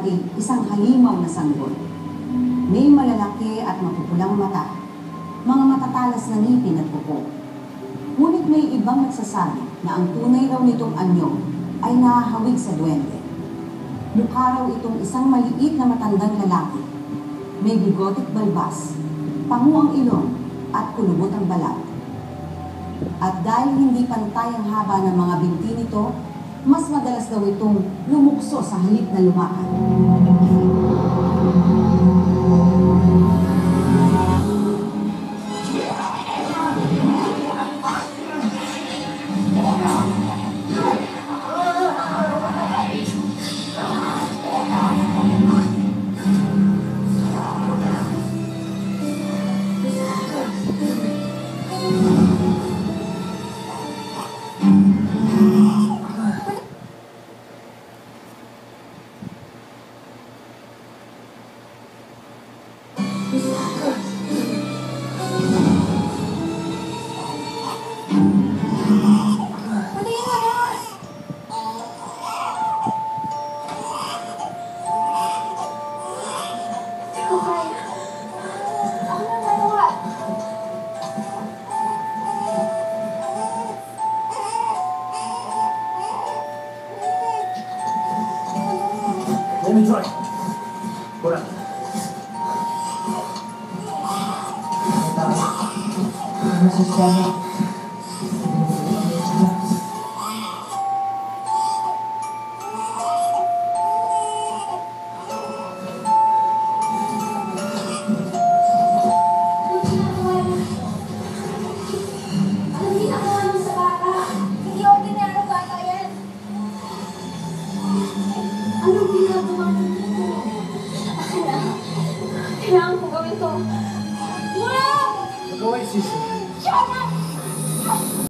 daig isang halimaw na sanggol. May malalaki at mapupulang mata, mga matatalas na ngipin at kuko. Ngunit may ibang nagsasabi na ang tunay raw nitong anyo ay nahahawig sa duwende. Mukha raw itong isang maliit na matandang lalaki. May bigotik balbas, pangu ang ilong at kulubot ang balat. At dahil hindi pantay ang haba ng mga binti nito, mas madalas daw itong lumukso sa halip na lumakad. Let me try. Hold on. Anong ginagawa mo dito? Kailangan ko gawin to. Wala! Magawa yung sisi. Shut up!